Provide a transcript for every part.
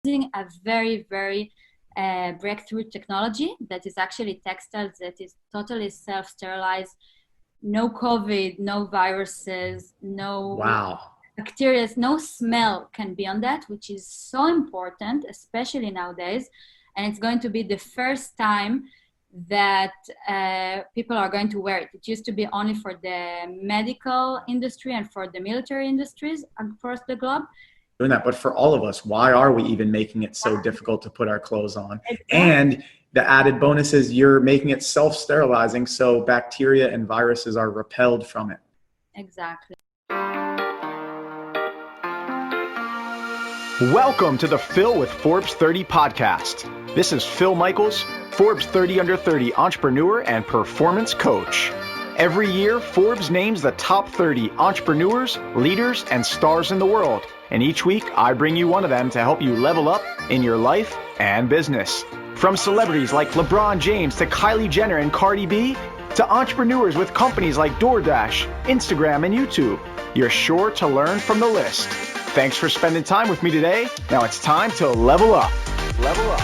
using a very, very breakthrough technology that is actually textiles that is totally self-sterilized, no COVID, no viruses, no Wow. bacteria, no smell can be on that, which is so important, especially nowadays. And it's going to be the first time that people are going to wear it. It used to be only for the medical industry and for the military industries across the globe. Doing that, but for all of us, why are we even making it so difficult to put our clothes on? Exactly. And the added bonus is you're making it self-sterilizing, so bacteria and viruses are repelled from it. Exactly. Welcome to the Phil with Forbes 30 podcast. This is Phil Michaels, Forbes 30 Under 30 entrepreneur and performance coach. Every year, Forbes names the top 30 entrepreneurs, leaders, and stars in the world. And each week, I bring you one of them to help you level up in your life and business. From celebrities like LeBron James to Kylie Jenner and Cardi B, to entrepreneurs with companies like DoorDash, Instagram, and YouTube, you're sure to learn from the list. Thanks for spending time with me today. Now it's time to level up. Level up.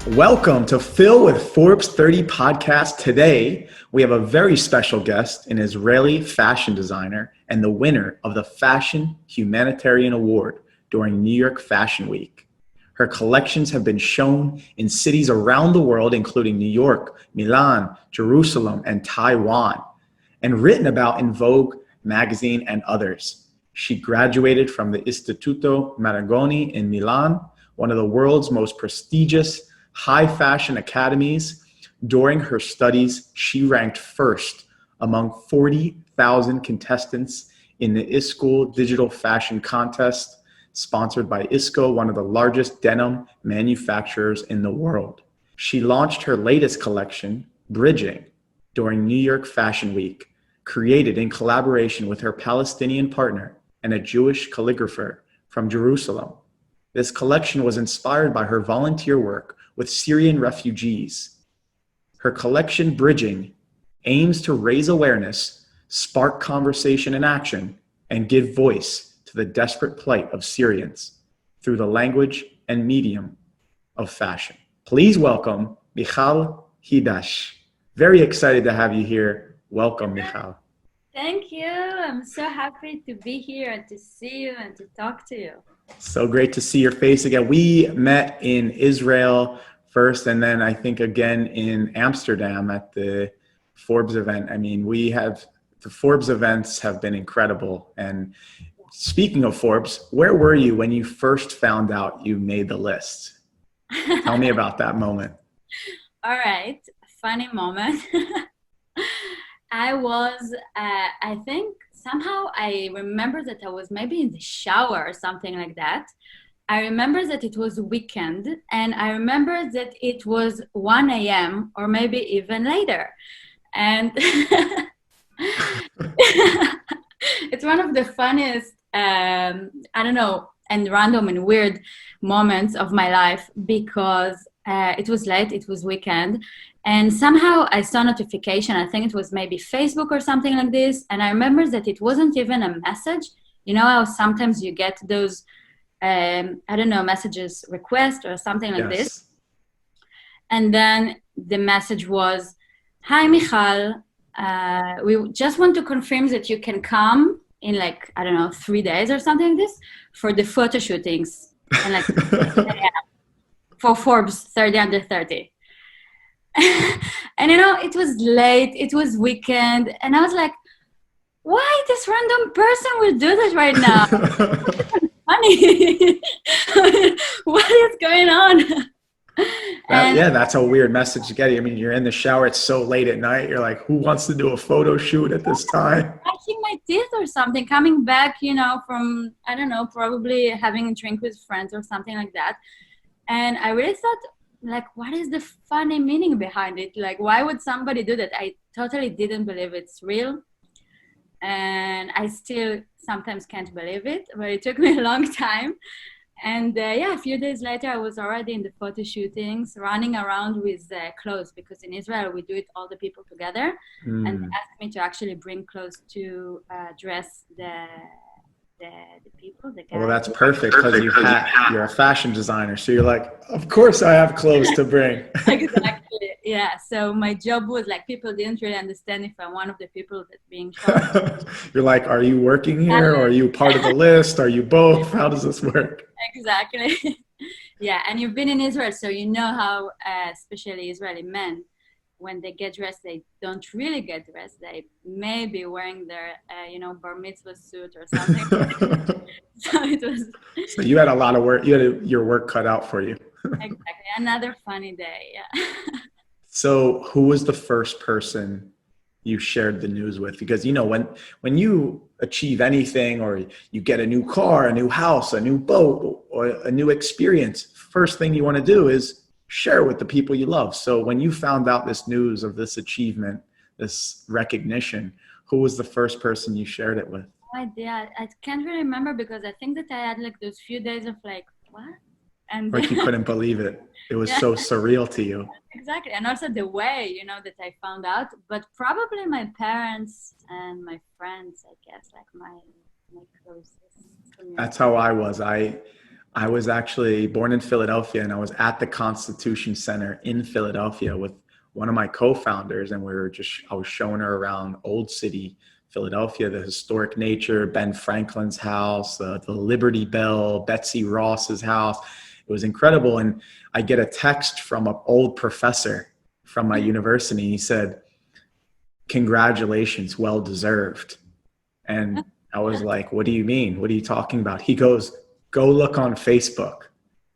Welcome to Phil with Forbes 30 podcast. Today, we have a very special guest, an Israeli fashion designer and the winner of the Fashion Humanitarian Award during New York Fashion Week. Her collections have been shown in cities around the world, including New York, Milan, Jerusalem, and Taiwan, and written about in Vogue magazine and others. She graduated from the Istituto Marangoni in Milan, one of the world's most prestigious high fashion academies. During her studies, she ranked first among 40,000 contestants in the ISCOL Digital Fashion Contest, sponsored by ISCO, one of the largest denim manufacturers in the world. She launched her latest collection, Bridging, during New York Fashion Week, created in collaboration with her Palestinian partner and a Jewish calligrapher from Jerusalem. This collection was inspired by her volunteer work with Syrian refugees. Her collection, Bridging, aims to raise awareness, spark conversation and action, and give voice to the desperate plight of Syrians through the language and medium of fashion. Please welcome Michal Hidash. Very excited to have you here. Welcome, Michal. Thank you. I'm so happy to be here and to see you and to talk to you. So great to see your face again. We met in Israel first, and then I think again in Amsterdam at the Forbes event. I mean, the Forbes events have been incredible. And speaking of Forbes, where were you when you first found out you made the list? Tell me about that moment. All right. Funny moment. I was, I think somehow I remember that I was maybe in the shower or something like that. I remember that it was a weekend, and I remember that it was 1 a.m. or maybe even later. And it's one of the funniest, I don't know, and random and weird moments of my life because it was late, it was weekend, and somehow I saw notification. I think it was maybe Facebook or something like this, and I remember that it wasn't even a message. You know how sometimes you get those, I don't know, messages request or something like this, and then the message was, "Hi, Michal, we just want to confirm that you can come in like, I don't know, 3 days or something like this for the photo shootings and like for Forbes 30 Under 30. And you know, it was late, it was weekend, and I was like, why this random person will do that right now? Funny. What is going on? That's a weird message to get. I mean, you're in the shower, it's so late at night. You're like, who wants to do a photo shoot at this time? Brushing my teeth or something, coming back, you know, from, I don't know, probably having a drink with friends or something like that. And I really thought, like, what is the funny meaning behind it? Like, why would somebody do that? I totally didn't believe it's real. And I still sometimes can't believe it, but it took me a long time. And a few days later, I was already in the photo shootings, running around with clothes, because in Israel, we do it all the people together. And they asked me to actually bring clothes to dress the people, the Well, guys. that's perfect because you're a fashion designer. So you're like, of course I have clothes to bring. Exactly. Yeah. So my job was like people didn't really understand if I'm one of the people that's being shown. You're like, are you working here? Or are you part of the list? Are you both? How does this work? Exactly. Yeah. And you've been in Israel, so you know how, especially Israeli men, when they get dressed, they don't really get dressed. They may be wearing their, bar mitzvah suit or something. So it was So you had a lot of work. You had your work cut out for you. exactly another funny day. Yeah. So who was the first person you shared the news with? Because, when you achieve anything or you get a new car, a new house, a new boat, or a new experience, first thing you want to do is share with the people you love. So when you found out this news of this achievement, this recognition, who was the first person you shared it with? Yeah, I can't really remember because I think that I had like those few days of like, what? And Like you couldn't believe it. It was yeah, so surreal to you. exactly. And also the way, that I found out, but probably my parents and my friends, I guess, like my closest community. That's how I was. I was actually born in Philadelphia, and I was at the Constitution Center in Philadelphia with one of my co-founders, and I was showing her around Old City, Philadelphia, the historic nature, Ben Franklin's house, the Liberty Bell, Betsy Ross's house. It was incredible. And I get a text from an old professor from my university. He said, "Congratulations, well deserved." And I was like, "What do you mean? What are you talking about?" He goes, "Go look on Facebook."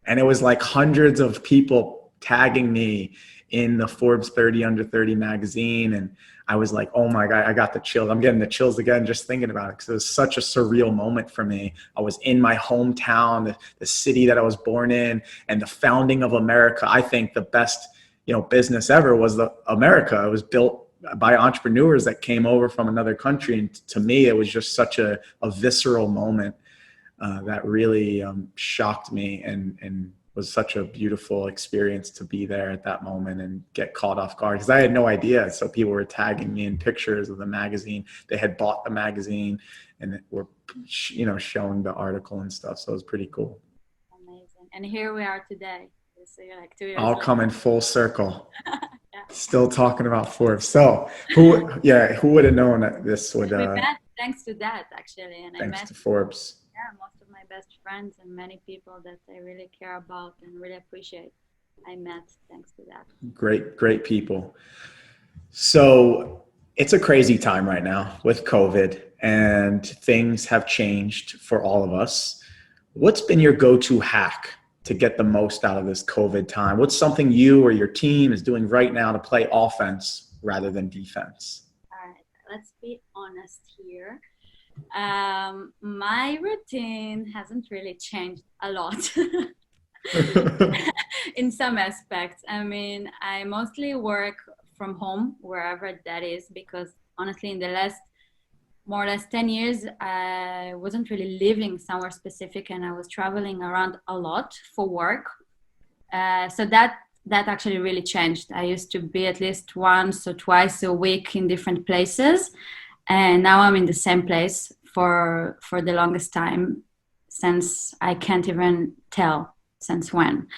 And it was like hundreds of people tagging me in the Forbes 30 Under 30 magazine. And I was like, oh my God, I got the chills. I'm getting the chills again just thinking about it because it was such a surreal moment for me. I was in my hometown, the city that I was born in, and the founding of America. I think the best, business ever was America. It was built by entrepreneurs that came over from another country. And to me, it was just such a visceral moment that really shocked me and was such a beautiful experience to be there at that moment and get caught off guard because I had no idea. So people were tagging me in pictures of the magazine. They had bought the magazine and were, showing the article and stuff. So it was pretty cool. Amazing. And here we are today. So you're like 2 years All old. coming full circle. Yeah. Still talking about Forbes. So who would have known that this would, We met thanks to that actually. And I thanks met to Forbes. most of my best friends and many people that I really care about and really appreciate. I met thanks to that. Great people. So it's a crazy time right now with COVID and things have changed for all of us. What's been your go-to hack to get the most out of this COVID time? What's something you or your team is doing right now to play offense rather than defense? All right, let's be honest here. My routine hasn't really changed a lot in some aspects. I mean, I mostly work from home, wherever that is, because honestly, in the last more or less 10 years, I wasn't really living somewhere specific and I was traveling around a lot for work. So that actually really changed. I used to be at least once or twice a week in different places. And now I'm in the same place for the longest time since I can't even tell since when.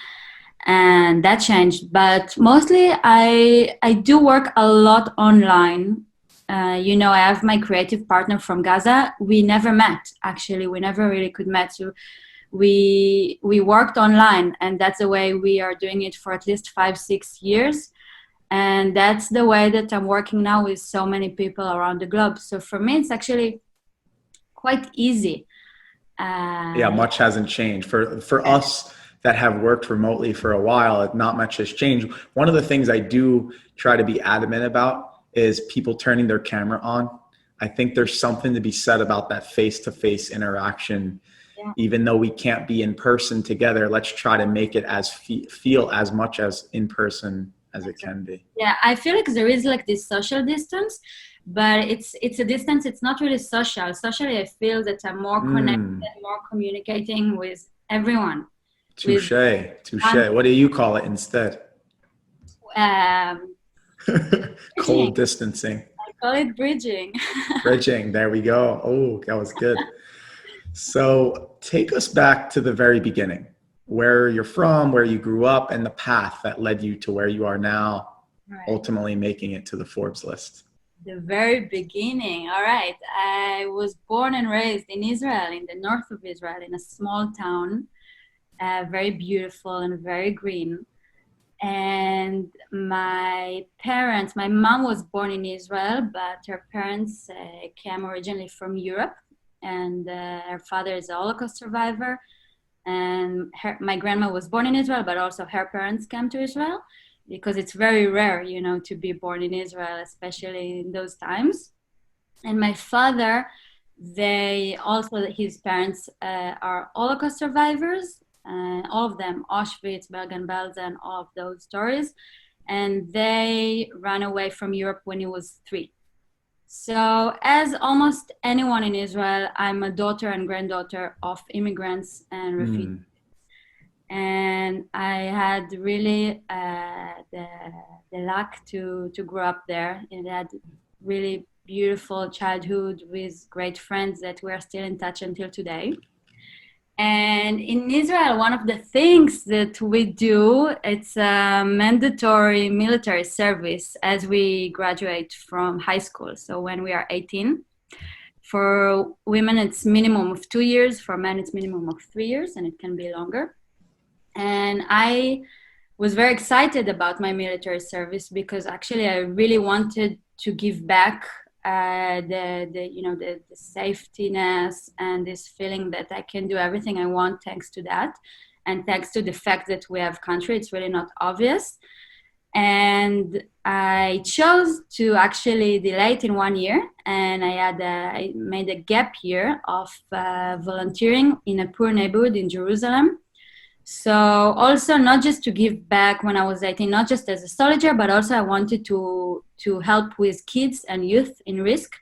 And that changed. But mostly I do work a lot online. I have my creative partner from Gaza. We never met, actually. We never really could meet. So we worked online, and that's the way we are doing it for at least 5-6 years. And that's the way that I'm working now with so many people around the globe. So for me, it's actually quite easy. Much hasn't changed. For us that have worked remotely for a while, not much has changed. One of the things I do try to be adamant about is people turning their camera on. I think there's something to be said about that face-to-face interaction. Yeah. Even though we can't be in person together, let's try to make it as feel as much as in person as it can be. Yeah, I feel like there is like this social distance, but it's a distance. It's not really social. Socially, I feel that I'm more connected, more communicating with everyone. Touche. What do you call it instead? Cold distancing. I call it bridging. Bridging. There we go. Oh, that was good. So take us back to the very beginning, where you're from, where you grew up, and the path that led you to where you are now, Right. ultimately making it to the Forbes list. The very beginning. All right. I was born and raised in Israel, in the north of Israel, in a small town, very beautiful and very green. And my mom was born in Israel, but her parents came originally from Europe. And her father is a Holocaust survivor. And my grandma was born in Israel, but also her parents came to Israel because it's very rare, to be born in Israel, especially in those times. And my father, his parents are Holocaust survivors, all of them, Auschwitz, Bergen-Belsen, all of those stories. And they ran away from Europe when he was 3. So as almost anyone in Israel, I'm a daughter and granddaughter of immigrants and refugees. And I had really the luck to grow up there. And I had really beautiful childhood with great friends that we're still in touch until today. And in Israel, one of the things that we do, it's a mandatory military service as we graduate from high school. So when we are 18, for women, it's minimum of 2 years. For men, it's minimum of 3 years, and it can be longer. And I was very excited about my military service because actually I really wanted to give back the safetiness and this feeling that I can do everything I want thanks to that, and thanks to the fact that we have country. It's really not obvious. And I chose to actually delay it in 1 year, and I made a gap year of volunteering in a poor neighborhood in Jerusalem. So also not just to give back when I was 18, not just as a soldier, but also I wanted to help with kids and youth in risk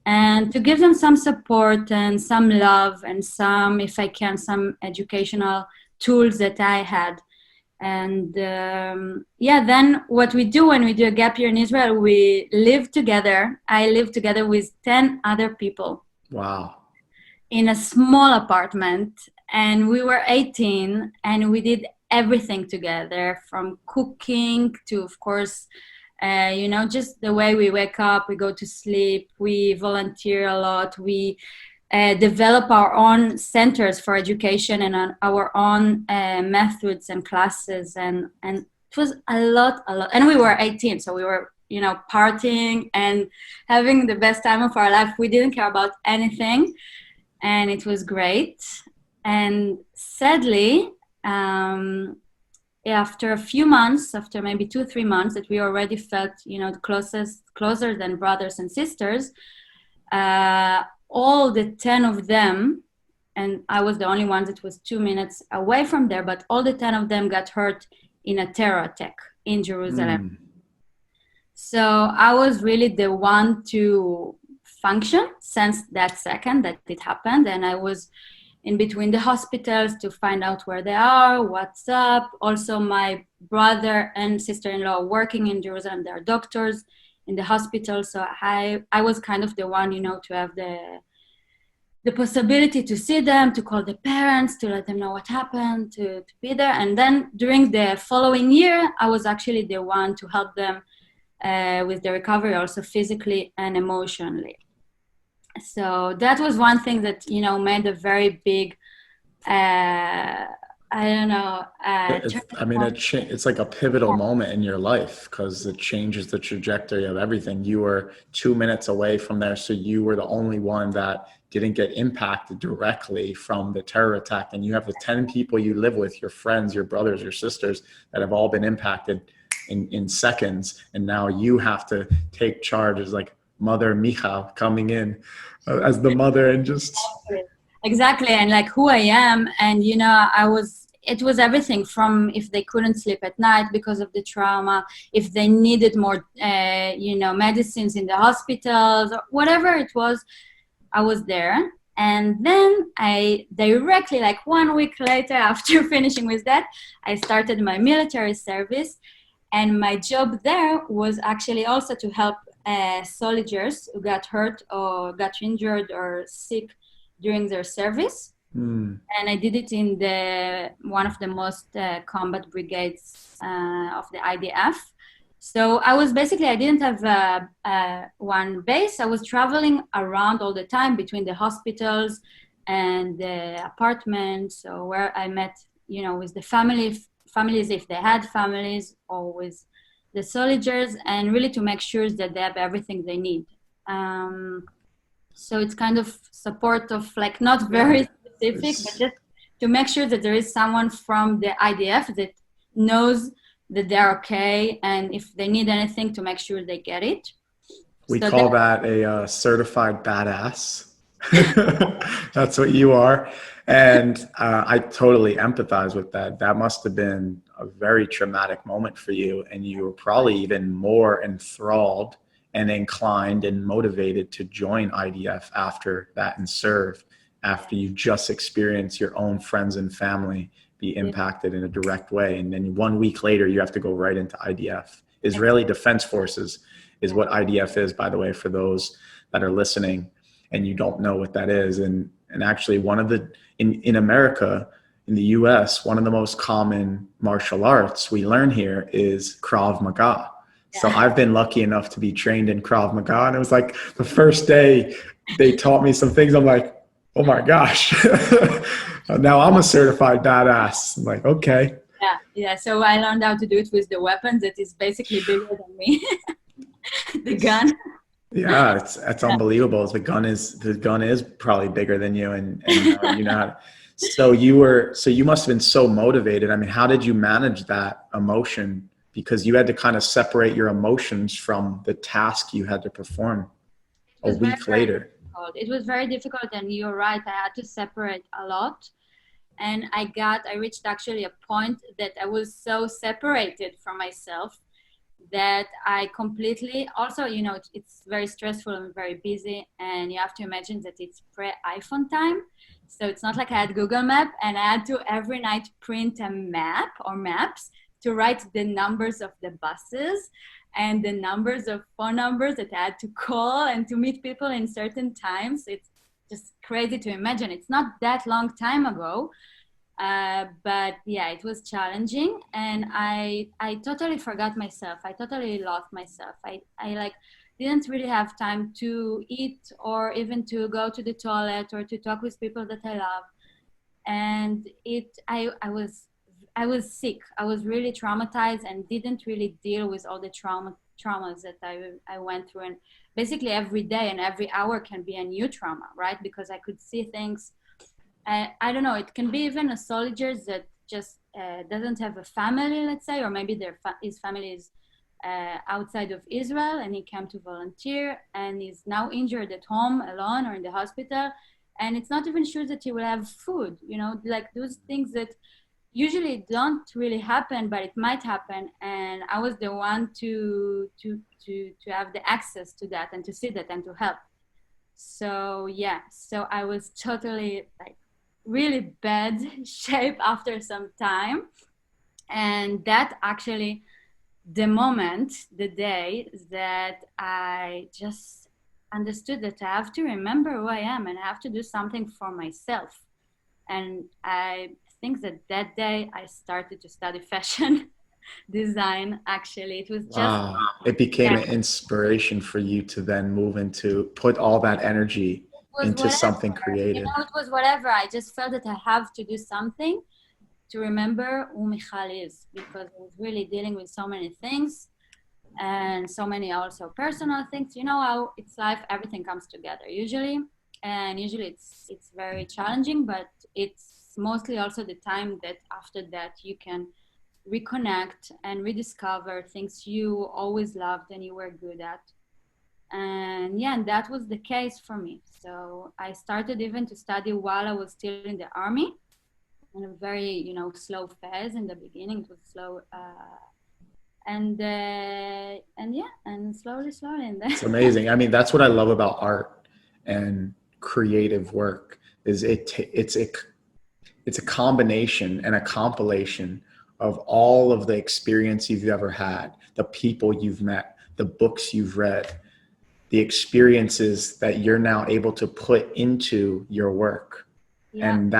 and to give them some support and some love and some, if I can, some educational tools that I had. And then what we do when we do a gap year in Israel, we live together. I live together with 10 other people. Wow. In a small apartment. And we were 18 and we did everything together, from cooking to, of course, just the way we wake up, we go to sleep, we volunteer a lot, we develop our own centers for education and our own methods and classes. And it was a lot. And we were 18, so we were, partying and having the best time of our life. We didn't care about anything. And it was great. And sadly, after a few months, after maybe 2-3 months, that we already felt, closer than brothers and sisters, all the 10 of them, and I was the only one that was 2 minutes away from there, but all the 10 of them got hurt in a terror attack in Jerusalem. So I was really the one to function since that second that it happened, and I was in between the hospitals to find out where they are, what's up. Also, my brother and sister-in-law working in Jerusalem, they're doctors in the hospital, so I was kind of the one, to have the possibility to see them, to call the parents, to let them know what happened, to be there. And then during the following year, I was actually the one to help them with the recovery, also physically and emotionally. So that was one thing that, made a very big, it's like a pivotal moment in your life because it changes the trajectory of everything. You were 2 minutes away from there, so you were the only one that didn't get impacted directly from the terror attack. And you have the 10 people you live with, your friends, your brothers, your sisters, that have all been impacted in seconds. And now you have to take charge as like Mother Micha coming in as the mother and just... Exactly. And like who I am. And, it was everything from if they couldn't sleep at night because of the trauma, if they needed more, medicines in the hospitals, or whatever it was, I was there. And then I directly, like 1 week later after finishing with that, I started my military service. And my job there was actually also to help soldiers who got hurt or got injured or sick during their service. Mm. And I did it in one of the most combat brigades of the IDF. So I didn't have one base. I was traveling around all the time between the hospitals and the apartments, so where I met, with the families if they had families, or with the soldiers, and really to make sure that they have everything they need. So it's kind of support of like not very specific, but just to make sure that there is someone from the IDF that knows that they're okay, and if they need anything, to make sure they get it. We call that a certified badass. That's what you are. And I totally empathize with that. That must have been a very traumatic moment for you. And you were probably even more enthralled and inclined and motivated to join IDF after that and serve, after you just experienced your own friends and family be impacted in a direct way. And then 1 week later, you have to go right into IDF. Israeli Defense Forces is what IDF is, by the way, for those that are listening and you don't know what that is. And actually in America, in the US, one of the most common martial arts we learn here is Krav Maga. Yeah. So I've been lucky enough to be trained in Krav Maga. And it was like the first day they taught me some things. I'm like, oh my gosh, now I'm a certified badass. I'm like, okay. Yeah. So I learned how to do it with the weapon that is basically bigger than me, the gun. Yeah, it's unbelievable. The gun is probably bigger than you, and you know how to, so you must have been so motivated. I mean, how did you manage that emotion? Because you had to kind of separate your emotions from the task you had to perform a week later. It was very difficult, and you're right. I had to separate a lot, and I reached actually a point that I was so separated from myself that I completely, also, it's very stressful and very busy, and you have to imagine that it's pre-iPhone time. So it's not like I had Google Map, and I had to every night print a map or maps to write the numbers of the buses and the numbers of phone numbers that I had to call and to meet people in certain times. It's just crazy to imagine. It's not that long time ago. But yeah, it was challenging, and I totally forgot myself. I totally lost myself. I didn't really have time to eat or even to go to the toilet or to talk with people that I love. And I was sick. I was really traumatized and didn't really deal with all the traumas that I went through. And basically every day and every hour can be a new trauma, right? Because I could see things. I don't know, it can be even a soldier that just doesn't have a family, let's say, or maybe his family is outside of Israel and he came to volunteer and he's now injured at home alone or in the hospital, and it's not even sure that he will have food, like those things that usually don't really happen, but it might happen. And I was the one to have the access to that and to see that and to help. So yeah, so I was totally like really bad shape after some time, and that actually the day that I just understood that I have to remember who I am and I have to do something for myself. And I think that day I started to study fashion design. Actually, it was just it became an inspiration for you to then move into put all that energy into something creative. It was whatever. I just felt that I have to do something to remember who Michal is, because I was really dealing with so many things and so many also personal things. You know how it's life, everything comes together usually, and usually it's very challenging, but it's mostly also the time that after that you can reconnect and rediscover things you always loved and you were good at. And yeah, and that was the case for me. So I started even to study while I was still in the army, in a very, slow phase in the beginning. It was slow, and slowly. And then it's amazing. I mean, that's what I love about art and creative work. Is it's a combination and a compilation of all of the experience you've ever had, the people you've met, the books you've read, the experiences that you're now able to put into your work. Yeah. And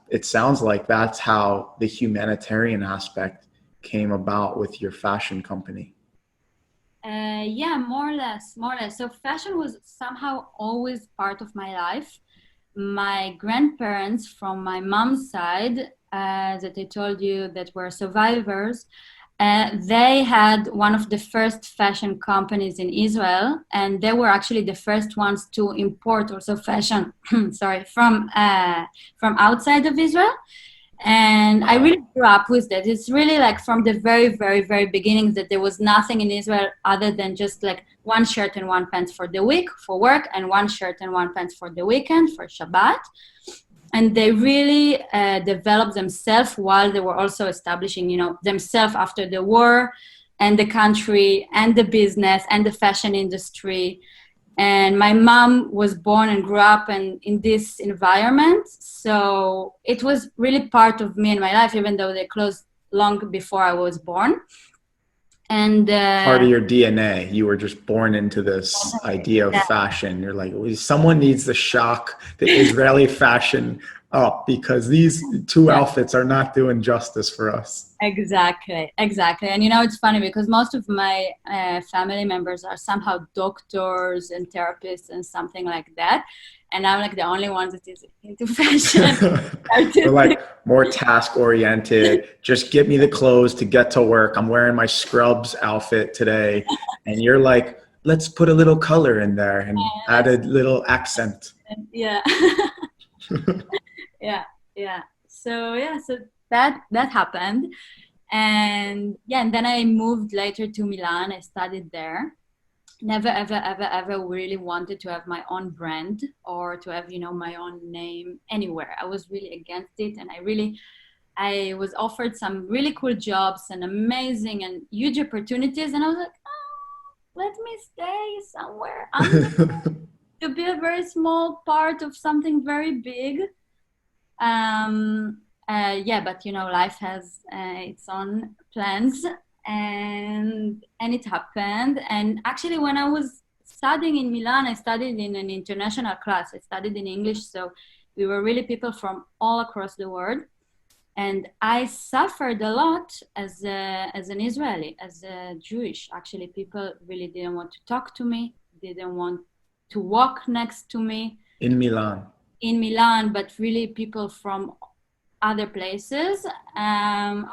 it sounds like that's how the humanitarian aspect came about with your fashion company. Yeah, more or less. So fashion was somehow always part of my life. My grandparents from my mom's side, that I told you that were survivors, they had one of the first fashion companies in Israel, and they were actually the first ones to import also fashion, sorry, from outside of Israel. And I really grew up with that. It's really like from the very, very, very beginning that there was nothing in Israel other than just like one shirt and one pants for the week for work, and one shirt and one pants for the weekend for Shabbat. And they really developed themselves while they were also establishing, themselves after the war, and the country and the business and the fashion industry. And my mom was born and grew up in this environment. So it was really part of me and my life, even though they closed long before I was born. And part of your DNA, you were just born into this idea of fashion. You're like, someone needs to shock the Israeli fashion up, because these two outfits are not doing justice for us. Exactly. And it's funny because most of my family members are somehow doctors and therapists and something like that, and I'm like the only one that is into fashion. We're like more task oriented. Just get me the clothes to get to work. I'm wearing my Scrubs outfit today, and you're like, let's put a little color in there and add a little accent. Yeah. Yeah. So that happened. And then I moved later to Milan. I studied there. Never, ever really wanted to have my own brand or to have, my own name anywhere. I was really against it. And I was offered some really cool jobs and amazing and huge opportunities. And I was like, let me stay somewhere. I'm to be a very small part of something very big. But life has its own plans, and it happened. And actually, when I was studying in Milan, I studied in an international class. I studied in English, so we were really people from all across the world. And I suffered a lot as an Israeli, as a Jewish. Actually, people really didn't want to talk to me, didn't want to walk next to me. In Milan, but really people from other places.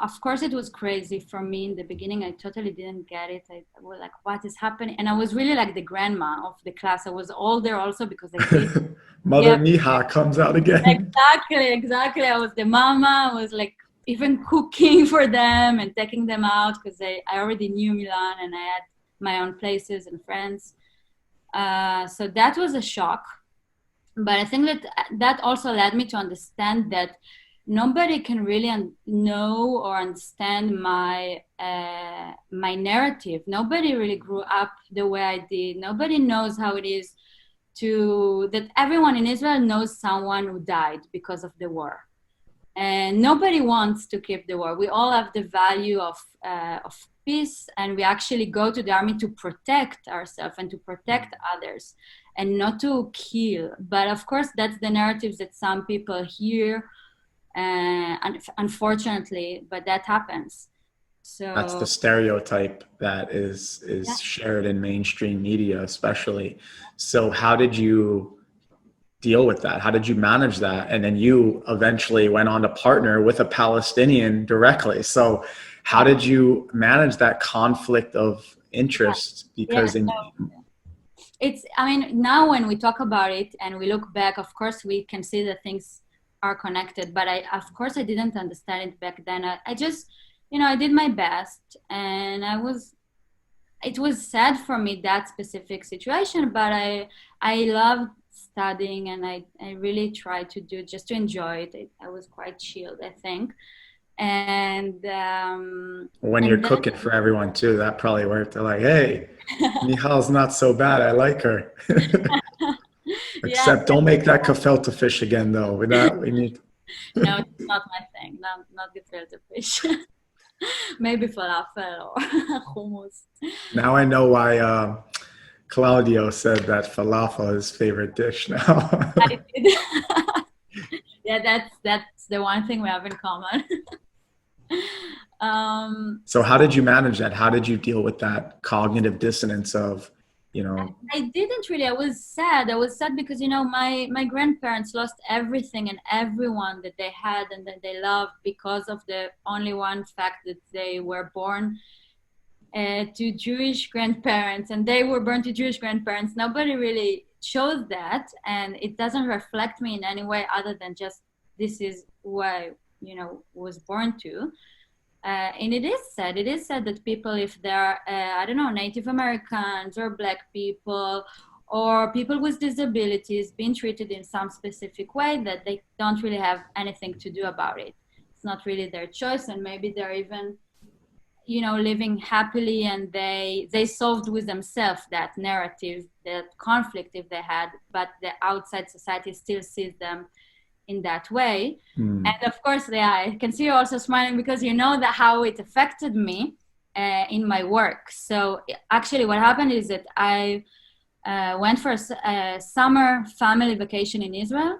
Of course, it was crazy for me in the beginning. I totally didn't get it. I was like, what is happening? And I was really like the grandma of the class. I was older also because I did. Mother Miha comes out again. Exactly. I was the mama. I was like even cooking for them and taking them out because I already knew Milan and I had my own places and friends. So that was a shock. But I think that also led me to understand that nobody can really know or understand my narrative. Nobody really grew up the way I did. Nobody knows how it is that everyone in Israel knows someone who died because of the war. And nobody wants to keep the war. We all have the value of peace, and we actually go to the army to protect ourselves and to protect others and not to kill. But of course, that's the narratives that some people hear, unfortunately, but that happens. So that's the stereotype that is shared in mainstream media, especially. So how did you deal with that? How did you manage that? And then you eventually went on to partner with a Palestinian directly. So how did you manage that conflict of interest? Because now when we talk about it and we look back, of course, we can see that things are connected. But of course, I didn't understand it back then. I just, I did my best, and it was sad for me, that specific situation, but I loved studying, and I really tried to do just to enjoy it. I was quite chilled, I think. And when you're cooking for everyone too, that probably worked. They're like, hey, Michal's not so bad. I like her. Except don't make that gefilte fish again, though. We need. No, it's not my thing. Not gefilte fish. Maybe falafel or hummus. Now I know why Claudio said that falafel is his favorite dish now. I did. Yeah, that's the one thing we have in common. So how did you manage that? How did you deal with that cognitive dissonance of, you know? I didn't really. I was sad. I was sad because, my grandparents lost everything and everyone that they had and that they loved because of the only one fact that they were born to Jewish grandparents, and they were born to Jewish grandparents. Nobody really shows that, and it doesn't reflect me in any way other than just this is who I, was born to. And it is sad. It is sad that people, if they're, I don't know, Native Americans or Black people or people with disabilities, being treated in some specific way that they don't really have anything to do about it. It's not really their choice, and maybe they're even, living happily, and they solved with themselves that narrative, that conflict if they had, but the outside society still sees them in that way. And of course, I can see you also smiling because you know that how it affected me in my work. So actually what happened is that I went for a summer family vacation in Israel.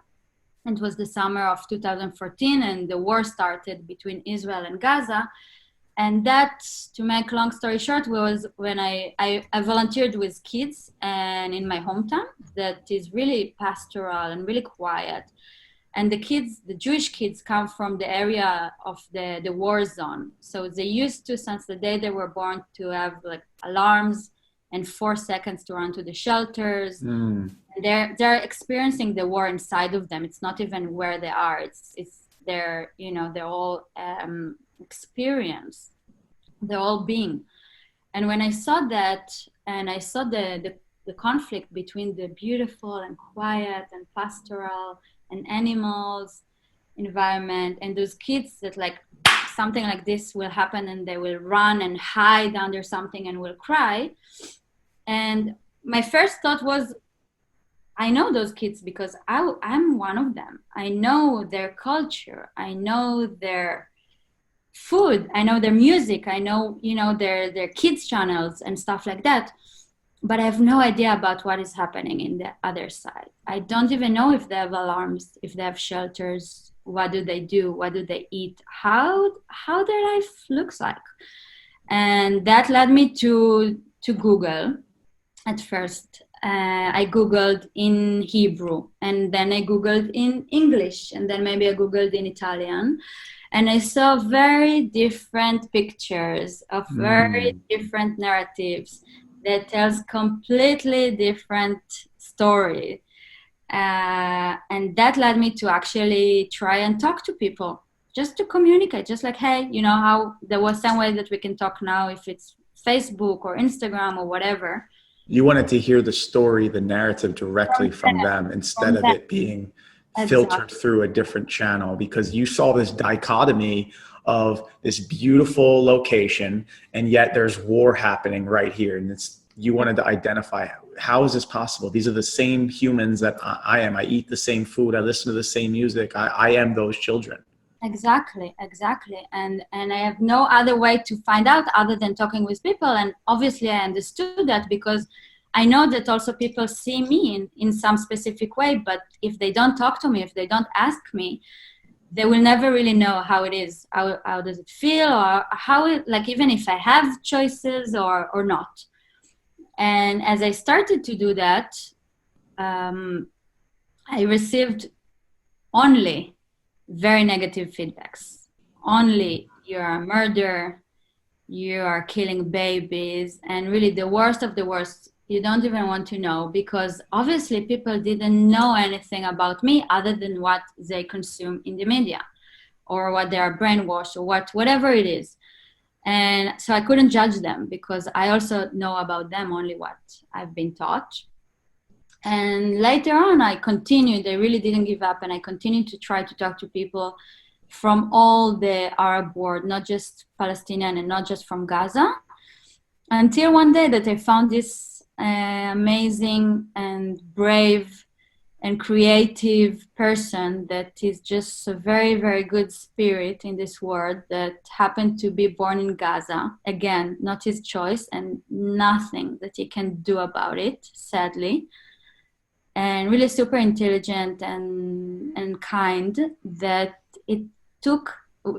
It was the summer of 2014, and the war started between Israel and Gaza. And that, to make long story short, was when I volunteered with kids and in my hometown that is really pastoral and really quiet. And the kids, the Jewish kids, come from the area of the war zone. So they used to, since the day they were born, to have like alarms and 4 seconds to run to the shelters. And they're experiencing the war inside of them. It's not even where they are. It's their, their whole experience, their whole being. And when I saw that, and I saw the conflict between the beautiful and quiet and pastoral and animals environment and those kids that like something like this will happen and they will run and hide under something and will cry. And my first thought was, I know those kids because I'm one of them. I know their culture. I know their food. I know their music. I know, their kids channels and stuff like that. But I have no idea about what is happening in the other side. I don't even know if they have alarms, if they have shelters, what do they do, what do they eat, how their life looks like. And that led me to Google at first. I Googled in Hebrew, and then I Googled in English, and then maybe I Googled in Italian. And I saw very different pictures of very different narratives that tells completely different story. And that led me to actually try and talk to people, just to communicate, just like, hey, how there was some way that we can talk now, if it's Facebook or Instagram or whatever. You wanted to hear the story, the narrative directly from them instead of it being filtered through a different channel, because you saw this dichotomy of this beautiful location, and yet there's war happening right here. And you wanted to identify, how is this possible? These are the same humans that I am. I eat the same food. I listen to the same music. I am those children. Exactly. And I have no other way to find out other than talking with people. And obviously I understood that because I know that also people see me in some specific way, but if they don't talk to me, if they don't ask me, they will never really know how it is, how does it feel, or like even if I have choices or not. And as I started to do that, I received only very negative feedbacks. Only, you're a murderer, you are killing babies, and really the worst of the worst, you don't even want to know, because obviously people didn't know anything about me other than what they consume in the media or what they are brainwashed or whatever it is. And so I couldn't judge them because I also know about them only what I've been taught. And later on, I continued. I really didn't give up, and I continued to try to talk to people from all the Arab world, not just Palestinian and not just from Gaza, until one day that I found this amazing and brave and creative person that is just a very, very good spirit in this world that happened to be born in Gaza. Again, not his choice and nothing that he can do about it, sadly. And really super intelligent and kind, that it took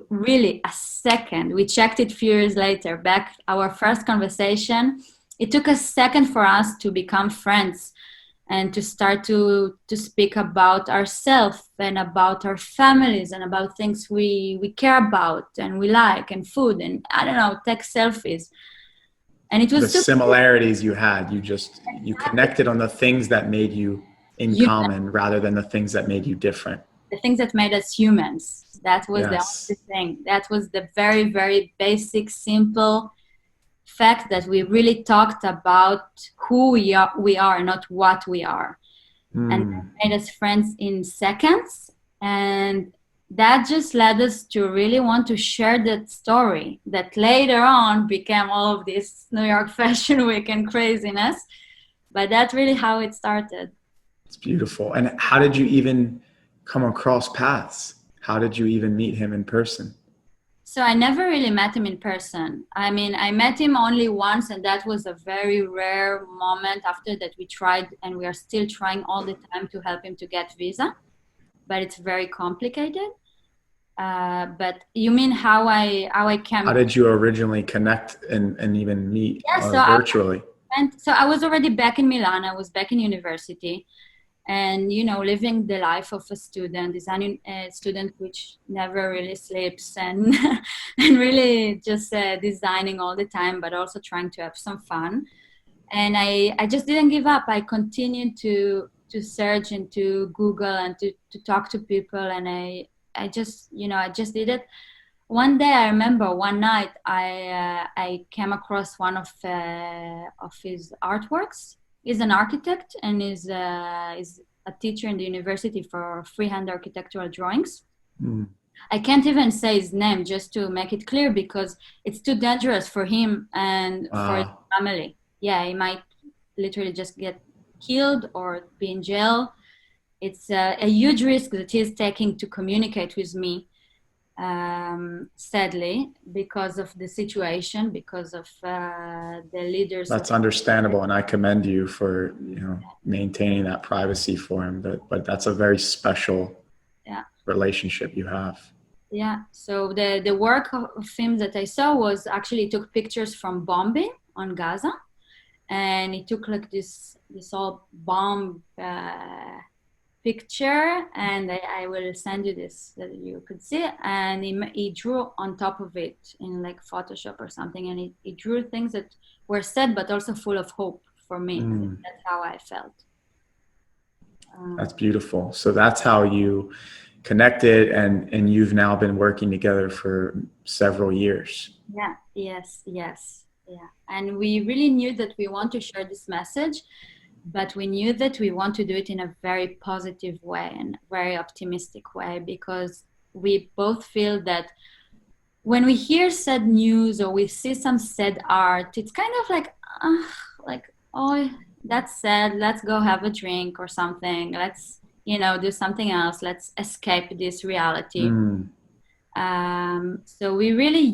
really a second. We checked it a few years later, back our first conversation. It took a second for us to become friends and to start to speak about ourselves and about our families and about things we care about and we like, and food, and I don't know, take selfies. And it was the similarities you had. You connected on the things that made you in common rather than the things that made you different. The things that made us humans. That was Yes. the only thing. That was the very, very basic, simple fact that we really talked about who we are, not what we are. And that made us friends in seconds. And that just led us to really want to share that story that later on became all of this New York Fashion Week and craziness. But that's really how it started. It's beautiful. And how did you even come across paths? How did you even meet him in person? So I never really met him in person. I mean, I met him only once, and that was a very rare moment. After that, we tried, and we are still trying all the time to help him to get visa, but it's very complicated. But you mean how I came? How did you originally connect and even meet virtually? So I was already back in Milan. I was back in university. And, you know, living the life of a student, designing a student which never really sleeps and and really just designing all the time, but also trying to have some fun. And I just didn't give up. I continued to search and to Google and to talk to people. And I just did it. One day, I remember one night I came across one of his artworks. He's an architect and is a teacher in the university for freehand architectural drawings. I can't even say his name just to make it clear because it's too dangerous for him and for his family. Yeah, he might literally just get killed or be in jail. It's a huge risk that he's taking to communicate with me. Sadly, because of the situation, because of the leaders. That's understandable, and I commend you for maintaining that privacy for him. But that's a very special relationship you have. Yeah. So the work of him that I saw was actually took pictures from bombing on Gaza, and he took like this all bomb picture, and I will send you this that you could see. And he drew on top of it in like Photoshop or something, and he drew things that were sad but also full of hope for me. That's how I felt. That's beautiful. So that's how you connected, and you've now been working together for several years. Yes. And we really knew that we want to share this message, but we knew that we want to do it in a very positive way and very optimistic way, because we both feel that when we hear sad news or we see some sad art, it's kind of like, oh, that's sad. Let's go have a drink or something. Let's, do something else. Let's escape this reality. So we really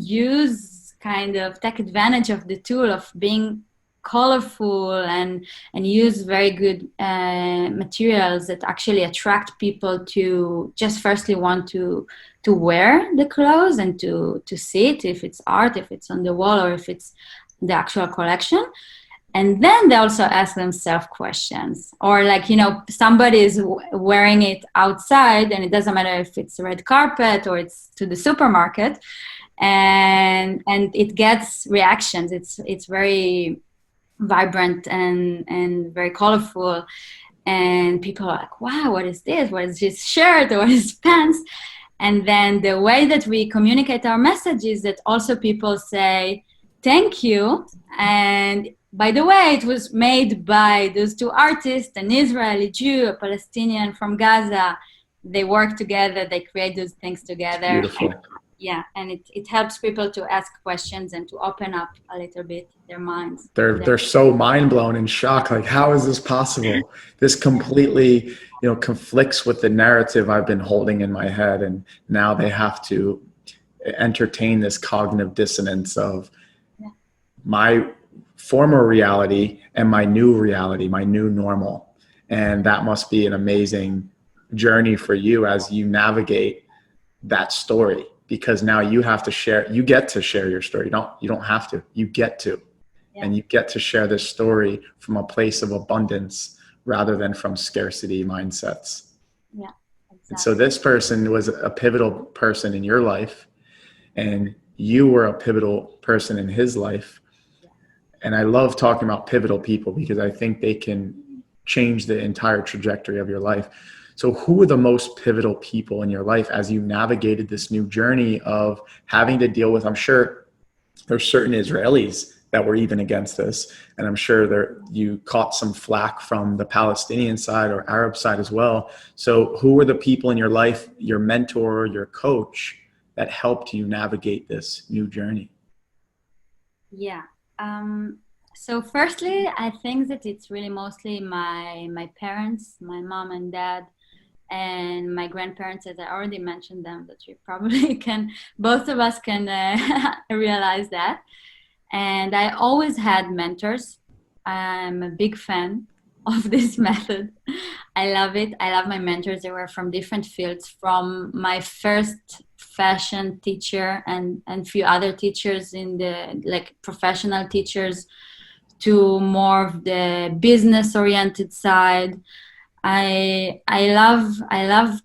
take advantage of the tool of being colorful and use very good materials that actually attract people to just firstly want to wear the clothes and to see it, if it's art, if it's on the wall, or if it's the actual collection. And then they also ask themselves questions, or somebody is wearing it outside, and it doesn't matter if it's a red carpet or it's to the supermarket, and it gets reactions. It's very vibrant and very colorful, and people are like, wow, what is this? What is his shirt? Or what is his pants? And then the way that we communicate our message is that also people say thank you, and by the way, it was made by those two artists, an Israeli Jew, a Palestinian from Gaza. They work together, they create those things together. Beautiful. and it helps people to ask questions and to open up a little bit their minds. They're so mind blown and shocked. Like, how is this possible? This completely, conflicts with the narrative I've been holding in my head. And now they have to entertain this cognitive dissonance of my former reality and my new reality, my new normal. And that must be an amazing journey for you as you navigate that story, because now you get to share your story. You don't have to, you get to. And you get to share this story from a place of abundance rather than from scarcity mindsets. Yeah, exactly. And so this person was a pivotal person in your life, and you were a pivotal person in his life. Yeah. And I love talking about pivotal people because I think they can change the entire trajectory of your life. So who were the most pivotal people in your life as you navigated this new journey of having to deal with, I'm sure there's certain Israelis that were even against this. And I'm sure you caught some flack from the Palestinian side or Arab side as well. So who were the people in your life, your mentor, your coach, that helped you navigate this new journey? Yeah. So firstly, I think that it's really mostly my parents, my mom and dad, and my grandparents, as I already mentioned them, that you probably both of us can realize that. And I always had mentors. I'm a big fan of this method. I love it. I love my mentors. They were from different fields, from my first fashion teacher and few other teachers in the professional teachers, to more of the business oriented side. I love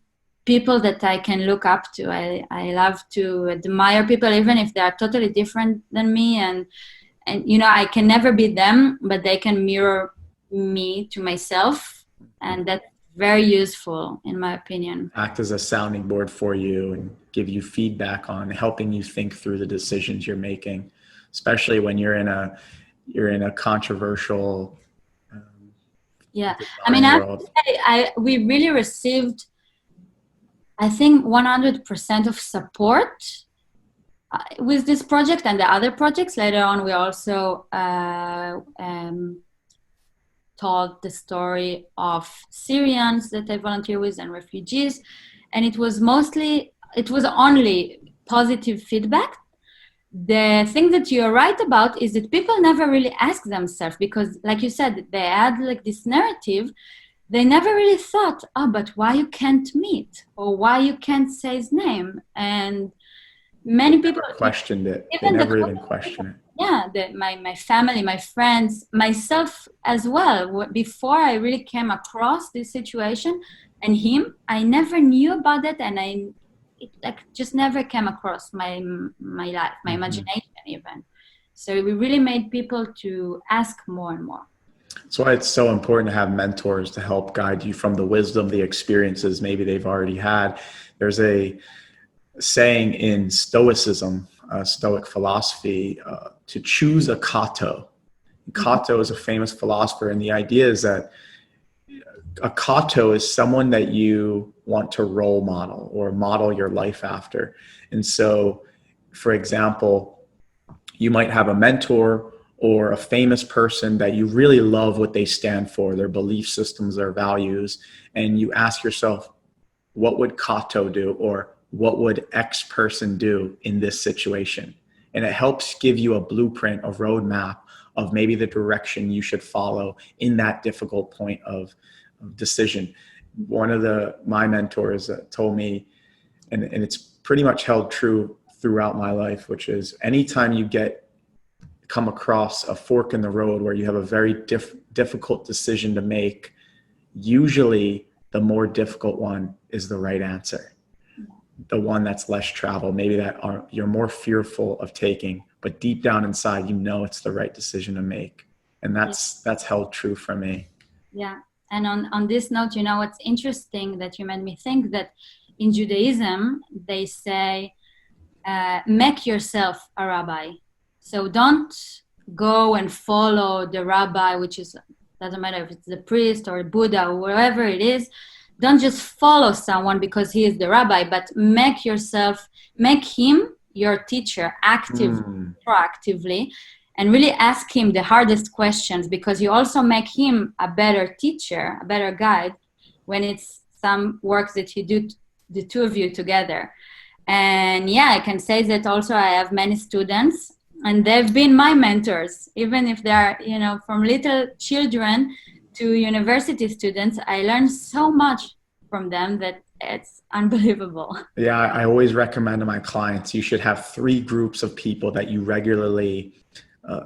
people that I can look up to. I love to admire people, even if they are totally different than me. And I can never be them, but they can mirror me to myself. And that's very useful, in my opinion. Act as a sounding board for you and give you feedback on helping you think through the decisions you're making, especially when you're in a controversial I mean, we really received, I think, 100% of support with this project and the other projects. Later on, we also told the story of Syrians that I volunteer with and refugees. And it was only positive feedback. The thing that you're right about is that people never really ask themselves, because like you said, they had this narrative. They never really thought, but why you can't meet, or why you can't say his name. And many people questioned it. They never even questioned it. Yeah, my family, my friends, myself as well. Before I really came across this situation and him, I never knew about it, and it just never came across my life, my imagination even. So we really made people to ask more and more. That's why it's so important to have mentors to help guide you from the wisdom, the experiences maybe they've already had. There's a saying in Stoicism, Stoic philosophy, to choose a Cato. Cato is a famous philosopher, and the idea is that a Cato is someone that you want to role model or model your life after. And so, for example, you might have a mentor or a famous person that you really love what they stand for, their belief systems, their values, and you ask yourself, what would Cato do, or what would X person do in this situation? And it helps give you a blueprint, a roadmap of maybe the direction you should follow in that difficult point of decision. One of my mentors told me, and it's pretty much held true throughout my life, which is anytime you come across a fork in the road where you have a very difficult decision to make, usually the more difficult one is the right answer. The one that's less traveled, maybe you're more fearful of taking, but deep down inside, it's the right decision to make. And that's held true for me. Yeah. And on this note, what's interesting that you made me think that in Judaism, they say, make yourself a rabbi. So don't go and follow the rabbi, which doesn't matter if it's the priest or Buddha or wherever it is. don't just follow someone because he is the rabbi, but make him your teacher proactively, and really ask him the hardest questions, because you also make him a better teacher, a better guide, when it's some work that you do, the two of you together. And yeah, I can say that also I have many students, and they've been my mentors, even if they are, from little children to university students. I learned so much from them that it's unbelievable. Yeah, I always recommend to my clients, you should have 3 groups of people that you regularly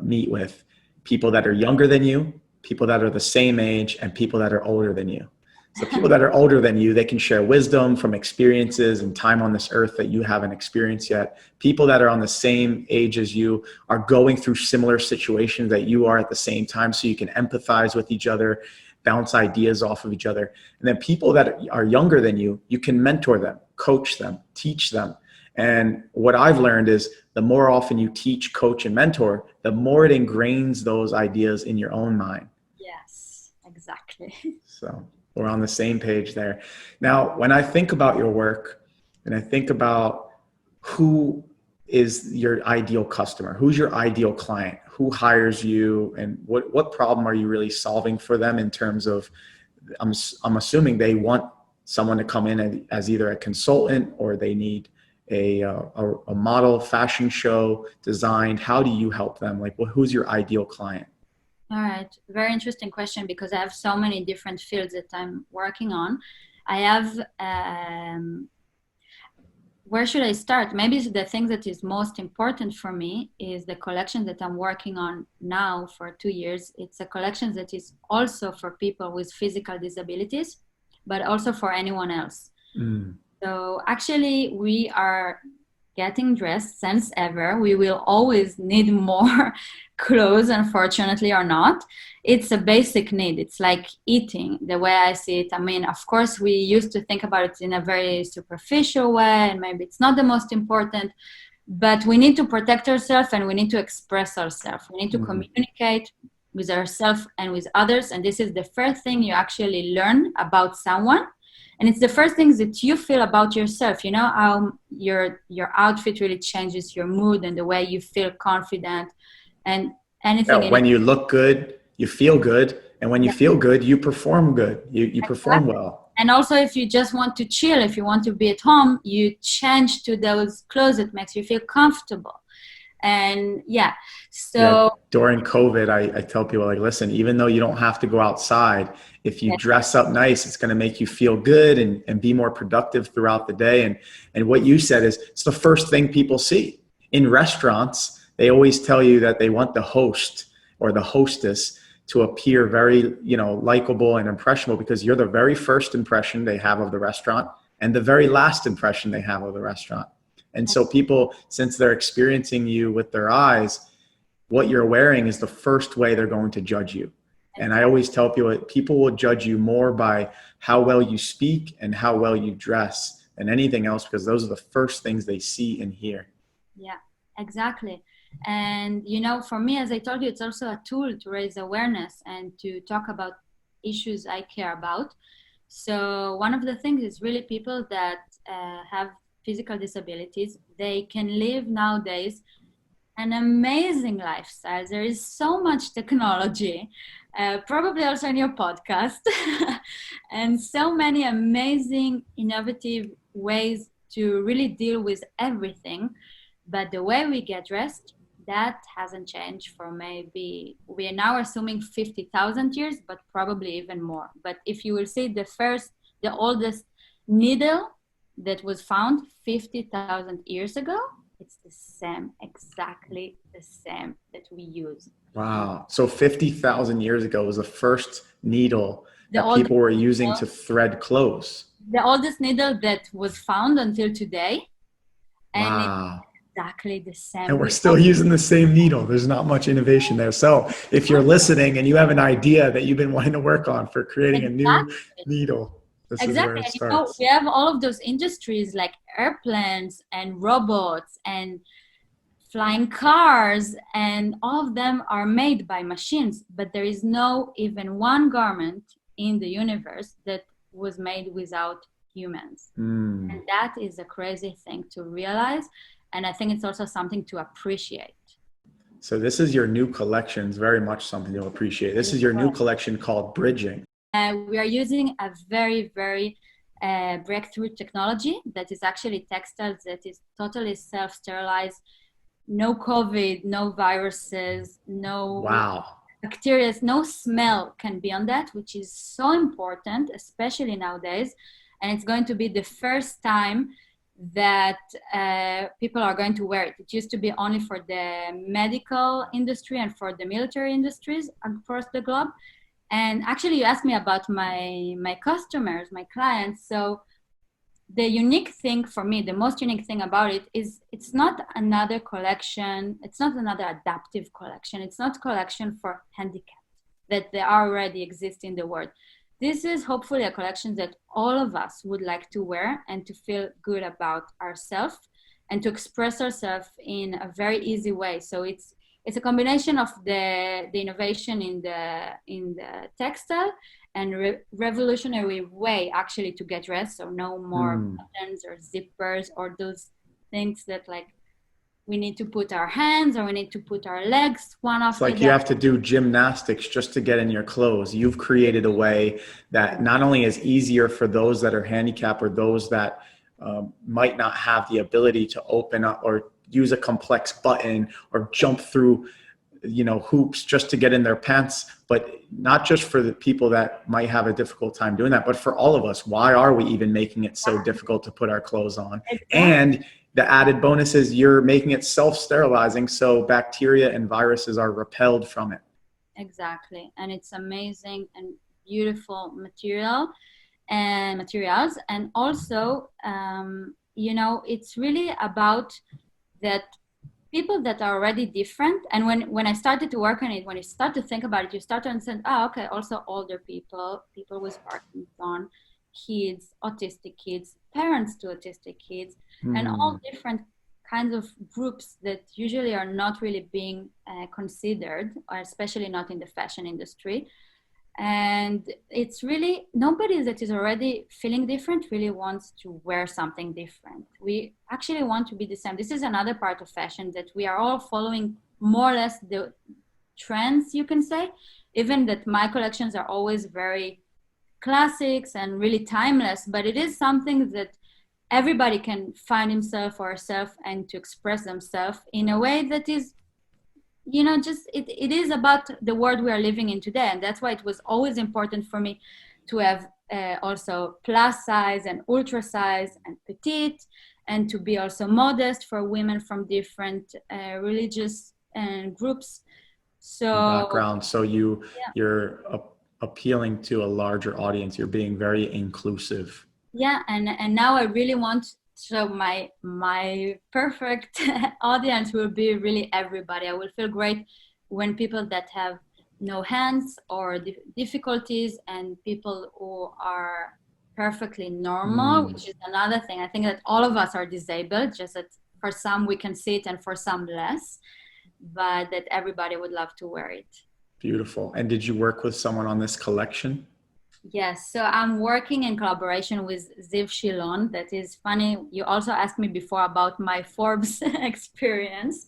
meet with. People that are younger than you, people that are the same age, and people that are older than you. So people that are older than you, they can share wisdom from experiences and time on this earth that you haven't experienced yet. People that are on the same age as you are going through similar situations that you are at the same time, so you can empathize with each other, bounce ideas off of each other. And then people that are younger than you, you can mentor them, coach them, teach them. And what I've learned is the more often you teach, coach, and mentor, the more it ingrains those ideas in your own mind. Yes, exactly. So we're on the same page there. Now, when I think about your work and I think about who is your ideal customer, who's your ideal client, who hires you, and what problem are you really solving for them in terms of, I'm assuming they want someone to come in as either a consultant, or they need a model fashion show designed. How do you help them? Like, who's your ideal client? All right. Very interesting question, because I have so many different fields that I'm working on. I have, where should I start? Maybe the thing that is most important for me is the collection that I'm working on now for 2 years. It's a collection that is also for people with physical disabilities, but also for anyone else. So actually, we are getting dressed since ever. We will always need more clothes, unfortunately, or not. It's a basic need. It's like eating, the way I see it. I mean, of course, we used to think about it in a very superficial way, and maybe it's not the most important, but we need to protect ourselves, and we need to express ourselves. We need to communicate with ourselves and with others. And this is the first thing you actually learn about someone. And it's the first things that you feel about yourself. You know how your outfit really changes your mood and the way you feel confident and anything. Yeah, when you look good, you feel good. And when you feel good, you perform good. You perform well. And also, if you just want to chill, if you want to be at home, you change to those clothes that makes you feel comfortable. And during COVID, I tell people, like, listen, even though you don't have to go outside, if you dress up nice, it's going to make you feel good and be more productive throughout the day. And what you said is, it's the first thing people see. In restaurants, they always tell you that they want the host or the hostess to appear very, likable and impressionable, because you're the very first impression they have of the restaurant and the very last impression they have of the restaurant. And so people, since they're experiencing you with their eyes, what you're wearing is the first way they're going to judge you. And I always tell people will judge you more by how well you speak and how well you dress than anything else, because those are the first things they see and hear. Yeah, exactly. And, for me, as I told you, it's also a tool to raise awareness and to talk about issues I care about. So one of the things is really people that have physical disabilities, they can live nowadays an amazing lifestyle. There is so much technology, probably also in your podcast, and so many amazing, innovative ways to really deal with everything. But the way we get dressed, that hasn't changed for maybe, we are now assuming 50,000 years, but probably even more. But if you will see the oldest needle that was found 50,000 years ago, it's the same, exactly the same that we use. Wow. So 50,000 years ago was the first needle that people were using to thread clothes. The oldest needle that was found until today. And wow. It's exactly the same. And we're still using the same needle. There's not much innovation there. So if you're listening and you have an idea that you've been wanting to work on for creating a new needle, exactly. And we have all of those industries like airplanes and robots and flying cars, and all of them are made by machines, but there is no even one garment in the universe that was made without humans. Mm. And that is a crazy thing to realize. And I think it's also something to appreciate. So this is your new collection. It's very much something to appreciate. This is your new collection called Bridging. We are using a very, very breakthrough technology that is actually textiles that is totally self-sterilized. No COVID, no viruses, no Wow. bacteria, no smell can be on that, which is so important, especially nowadays. And it's going to be the first time that people are going to wear it. It used to be only for the medical industry and for the military industries across the globe. And actually, you asked me about my customers, my clients. So the unique thing for me, the most unique thing about it is it's not another collection. It's not another adaptive collection. It's not a collection for handicapped that they already exist in the world. This is hopefully a collection that all of us would like to wear and to feel good about ourselves and to express ourselves in a very easy way. So it's a combination of the innovation in the textile and revolutionary way actually to get dressed. So no more buttons or zippers or those things that like we need to put our hands or we need to put our legs one after the other. It's like you have to do gymnastics just to get in your clothes. You've created a way that not only is easier for those that are handicapped or those that might not have the ability to open up or use a complex button or jump through, hoops just to get in their pants, but not just for the people that might have a difficult time doing that, but for all of us. Why are we even making it so difficult to put our clothes on? Exactly. And the added bonus is you're making it self-sterilizing, so bacteria and viruses are repelled from it. Exactly. And it's amazing and beautiful materials. And also, it's really about that people that are already different. And when I started to work on it, when you start to think about it, you start to understand, okay, also older people with Parkinson, kids, autistic kids, parents to autistic kids, and all different kinds of groups that usually are not really being considered, or especially not in the fashion industry. And it's really nobody that is already feeling different really wants to wear something different. We actually want to be the same. This is another part of fashion that we are all following more or less the trends, you can say, even that my collections are always very classics and really timeless, but it is something that everybody can find himself or herself and to express themselves in a way that is it is about the world we are living in today. And that's why it was always important for me to have also plus size and ultra size and petite, and to be also modest for women from different religious groups. So background. So you're appealing to a larger audience. You're being very inclusive. Yeah, and now I really want. So my perfect audience will be really everybody. I will feel great when people that have no hands or difficulties and people who are perfectly normal, which is another thing. I think that all of us are disabled, just that for some we can see it and for some less, but that everybody would love to wear it. Beautiful. And did you work with someone on this collection? Yes, so I'm working in collaboration with Ziv Shilon. That is funny. You also asked me before about my Forbes experience.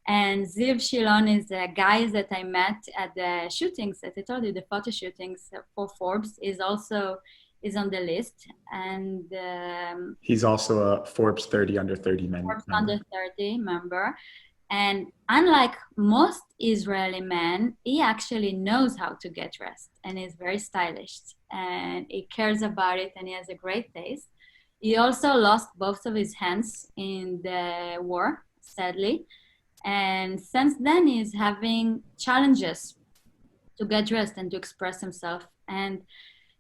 And Ziv Shilon is a guy that I met at the shootings that I told you, the photo shootings for Forbes, is on the list. And he's also a Forbes 30 under 30 member. Forbes under 30 member. And unlike most Israeli men, he actually knows how to get dressed and is very stylish and he cares about it and he has a great taste. He also lost both of his hands in the war, sadly. And since then, he's having challenges to get dressed and to express himself. And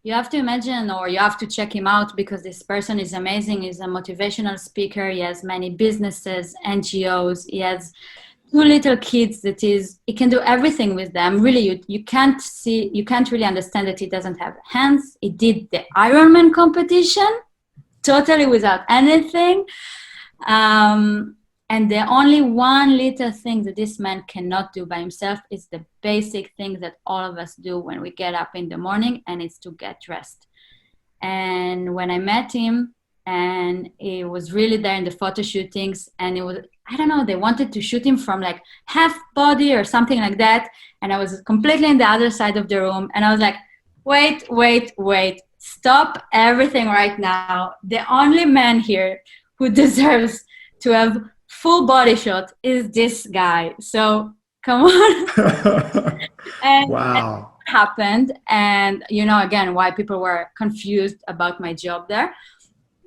you have to imagine, or you have to check him out because this person is amazing. He's a motivational speaker. He has many businesses, NGOs. He has 2 little kids he can do everything with them. Really, you can't really understand that he doesn't have hands. He did the Ironman competition totally without anything. And the only one little thing that this man cannot do by himself is the basic thing that all of us do when we get up in the morning, and it's to get dressed. And when I met him, and he was really there in the photo shootings, and it was, I don't know, they wanted to shoot him from like half body or something like that. And I was completely in the other side of the room. And I was like, wait, stop everything right now. The only man here who deserves to have full body shot is this guy. So come on. And Wow. it happened. And, you know, again, why people were confused about my job there.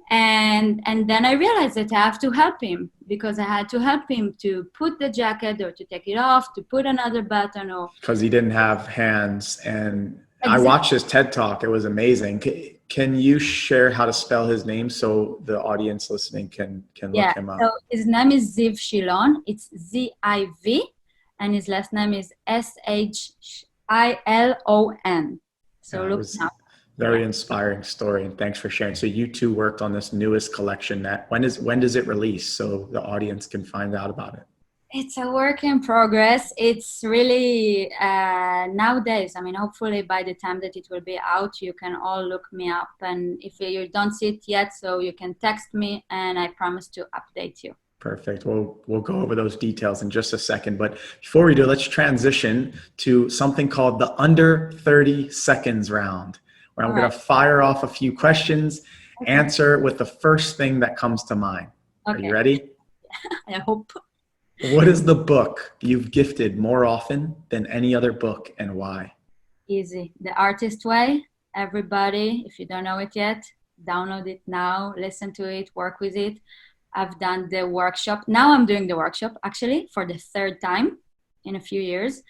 And then I realized that I have to help him, because I had to help him to put the jacket or to take it off, to put another button, or Because he didn't have hands. And I Exactly. watched his TED Talk. It was amazing. Can you share how to spell his name so the audience listening can look him up? So his name is Ziv Shilon. It's Z-I-V, and his last name is S-H-I-L-O-N. So It look was now. very inspiring story, and thanks for sharing. So you two worked on this newest collection. When does it release so the audience can find out about it? It's a work in progress. It's really nowadays, I mean, hopefully by the time that it will be out, you can all look me up. And if you don't see it yet, so you can text me, and I promise to update you. Perfect. We'll go over those details in just a second. But before we do, let's transition to something called the under 30 seconds round, where I'm going to fire off a few questions, answer with the first thing that comes to mind. Okay. Are you ready? I hope. What is the book you've gifted more often than any other book, and why? Easy. The Artist Way. Everybody, if you don't know it yet, download it now, listen to it, work with it. I've done the workshop. Now I'm doing the workshop actually for the third time in a few years.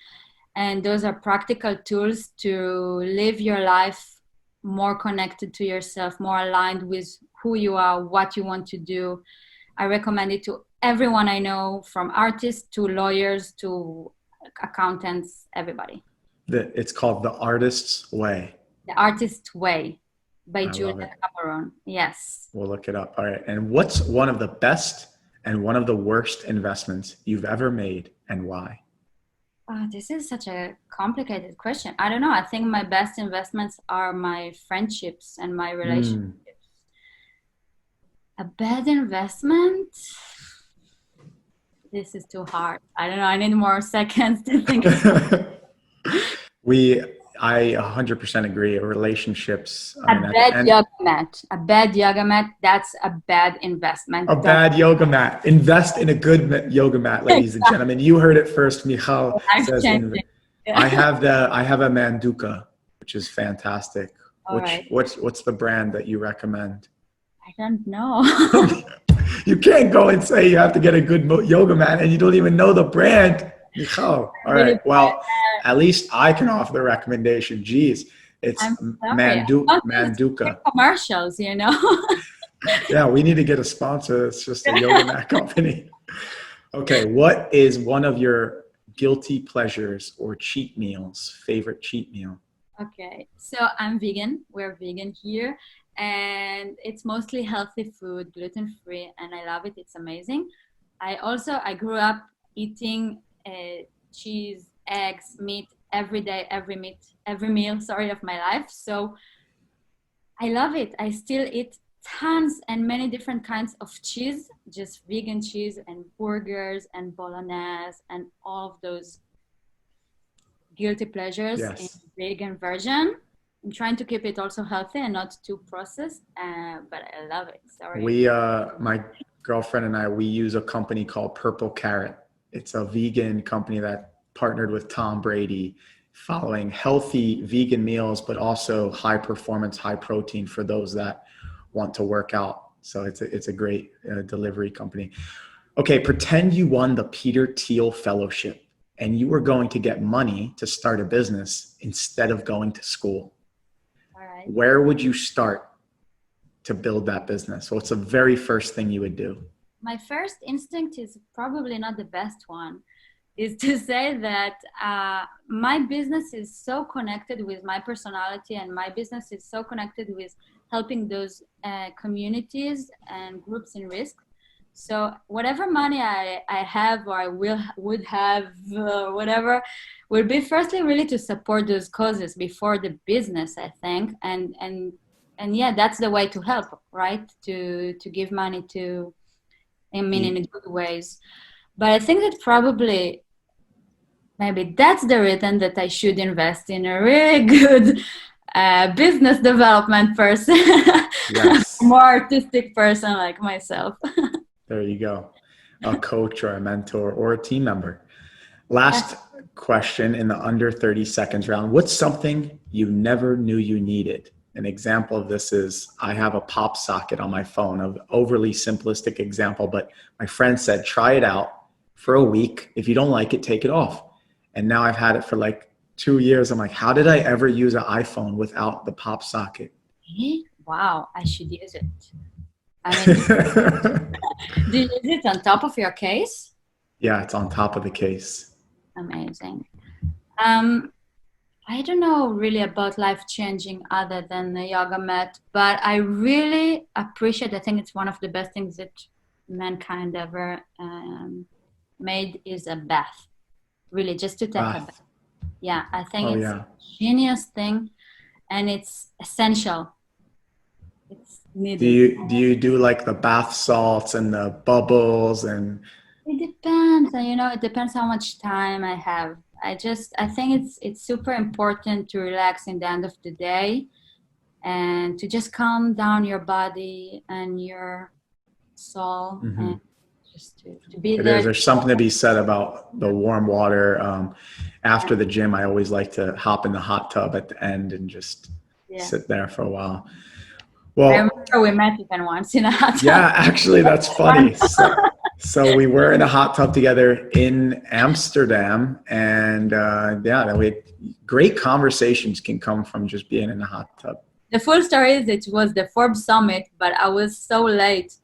And those are practical tools to live your life more connected to yourself, more aligned with who you are, what you want to do. I recommend it to everyone I know, from artists to lawyers to accountants, everybody. It's called The Artist's Way. The Artist Way by I love Julia it. Cameron. Yes. We'll look it up. All right. And what's one of the best and one of the worst investments you've ever made, and why? This is such a complicated question. I don't know. I think my best investments are my friendships and my relationships. A bad investment? This is too hard. I don't know. I need more seconds to think. I 100% agree. Relationships. A bad yoga mat. That's a bad investment. Bad yoga mat. Invest in a good yoga mat, ladies and gentlemen. You heard it first. Michal says, I have a Manduka, which is fantastic. What's the brand that you recommend? I don't know. You can't go and say you have to get a good yoga mat and you don't even know the brand. Michal. All right. Well, at least I can offer the recommendation. Geez, it's Manduka. Commercials, you know. Yeah, we need to get a sponsor. It's just a yoga mat company. Okay, what is one of your guilty pleasures or cheat meals? Favorite cheat meal? Okay, so I'm vegan. We're vegan here. And it's mostly healthy food, gluten-free, and I love it. It's amazing. I grew up eating cheese, eggs, meat every day, every meal of my life. So I love it. I still eat tons and many different kinds of cheese, just vegan cheese and burgers and bolognese and all of those guilty pleasures in vegan version. I'm trying to keep it also healthy and not too processed, but I love it. Sorry. My girlfriend and I, we use a company called Purple Carrot. It's a vegan company that partnered with Tom Brady, following healthy vegan meals, but also high performance, high protein for those that want to work out. So it's a great delivery company. Okay, pretend you won the Peter Thiel Fellowship and you were going to get money to start a business instead of going to school. Where would you start to build that business? What's the very first thing you would do? My first instinct is probably not the best one, is to say that my business is so connected with my personality, and my business is so connected with helping those communities and groups in risk. So whatever money I have or I would have, whatever, will be firstly really to support those causes before the business, I think. And yeah, that's the way to help, right? To give money to, I mean, in good ways. But I think that probably maybe that's the reason that I should invest in a really good business development person, Yes. more artistic person like myself. There you go. A coach or a mentor or a team member. Last question in the under 30 seconds round. What's something you never knew you needed? An example of this is I have a pop socket on my phone, an overly simplistic example, but my friend said, try it out for a week. If you don't like it, take it off. And now I've had it for like 2 years. I'm like, how did I ever use an iPhone without the pop socket? Wow, I should use it. I mean, do you use it on top of your case? Yeah, it's on top of the case. Amazing. I don't know really about life-changing other than the yoga mat, but I really appreciate, I think it's one of the best things that mankind ever made is a bath. Really, just to take a bath. Yeah, I think it's a genius thing, and it's essential. It's needed. Do you do like the bath salts and the bubbles and? It depends, and it depends how much time I have. I think it's super important to relax in the end of the day, and to just calm down your body and your soul, and just to be there. There's something to be said about the warm water. After the gym, I always like to hop in the hot tub at the end and just sit there for a while. Well, I remember we met even once in a hot tub. Yeah, actually, that's funny. So we were in a hot tub together in Amsterdam, and we had great conversations can come from just being in a hot tub. The full story is it was the Forbes Summit, but I was so late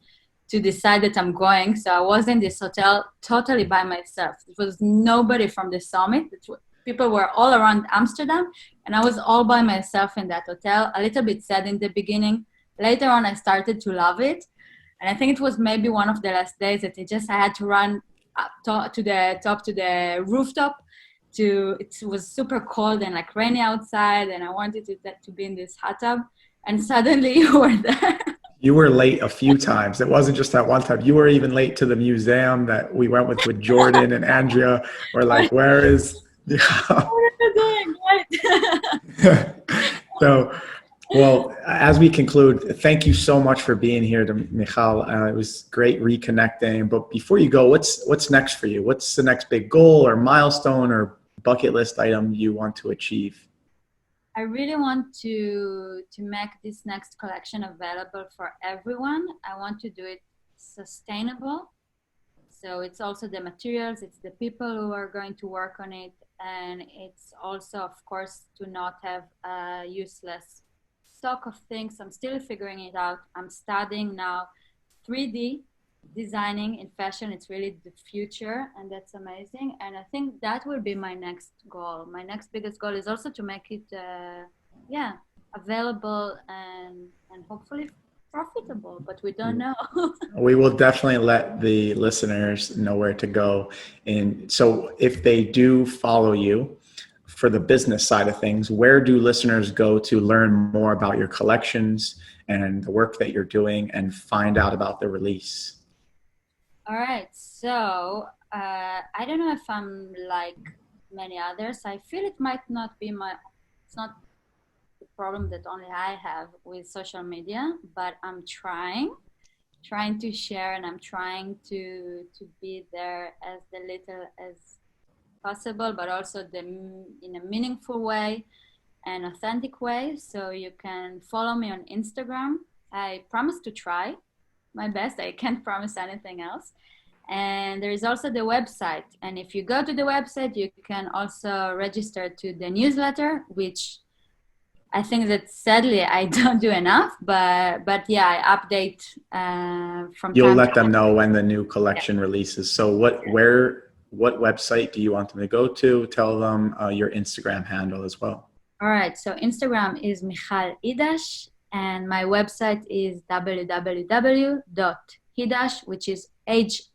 to decide that I'm going. So I was in this hotel totally by myself. It was nobody from the summit. People were all around Amsterdam, and I was all by myself in that hotel. A little bit sad in the beginning. Later on, I started to love it. And I think it was maybe one of the last days that I had to run up to the rooftop. It was super cold and like rainy outside, and I wanted to be in this hot tub. And suddenly you were there. You were late a few times. It wasn't just that one time. You were even late to the museum that we went with Jordan and Andrea. We're like, where is? What are you doing? Right? So. Well, as we conclude, thank you so much for being here, Michal. It was great reconnecting. But before you go, what's next for you? What's the next big goal or milestone or bucket list item you want to achieve? I really want to make this next collection available for everyone. I want to do it sustainable. So it's also the materials, it's the people who are going to work on it, and it's also, of course, to not have a useless stock of things. I'm still figuring it out. I'm studying now 3D designing in fashion. It's really the future, and that's amazing. And I think that will be my next goal. My next biggest goal is also to make it available and hopefully profitable, but we don't know. We will definitely let the listeners know where to go. And so if they do follow you for the business side of things, where do listeners go to learn more about your collections and the work that you're doing and find out about the release? All right. So I don't know if I'm like many others. I feel it might not be it's not the problem that only I have with social media, but I'm trying to share, and I'm trying to be there as little as possible, but also in a meaningful way and authentic way. So you can follow me on Instagram. I promise to try my best. I can't promise anything else. And there is also the website. And if you go to the website, you can also register to the newsletter, which I think that sadly I don't do enough, but yeah, I update from You'll time let to them time. know when the new collection releases. So what website do you want them to go to? Tell them your Instagram handle as well. All right. So Instagram is Michal Hidash, and my website is www.hidash, which is HIDAS,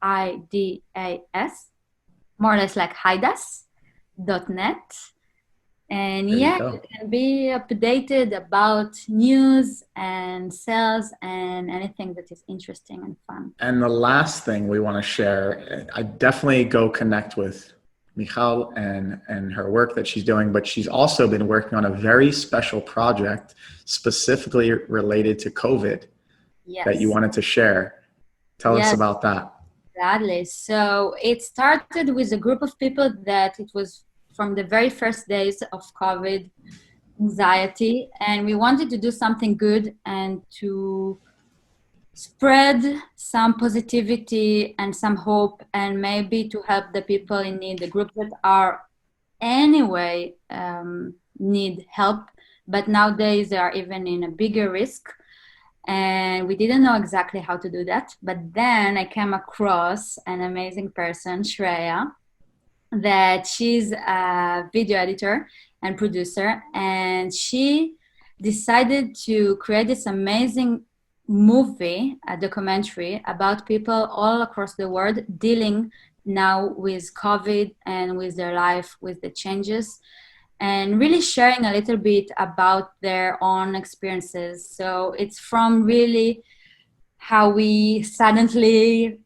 more or less like Hidas.net. And There you yeah, go. you can be updated about news and sales and anything that is interesting and fun. And the last thing we want to share, I definitely go connect with Michal and her work that she's doing, but she's also been working on a very special project specifically related to COVID that you Yes. wanted to share. Tell us Yes. about that. Gladly. So it started with a group of people that it was from the very first days of COVID anxiety, and we wanted to do something good and to spread some positivity and some hope, and maybe to help the people in need, the group that are anyway need help, but nowadays they are even in a bigger risk. And we didn't know exactly how to do that. But then I came across an amazing person, Shreya, that she's a video editor and producer. And she decided to create this amazing movie, a documentary about people all across the world dealing now with COVID and with their life, with the changes, and really sharing a little bit about their own experiences. So it's from really how we suddenly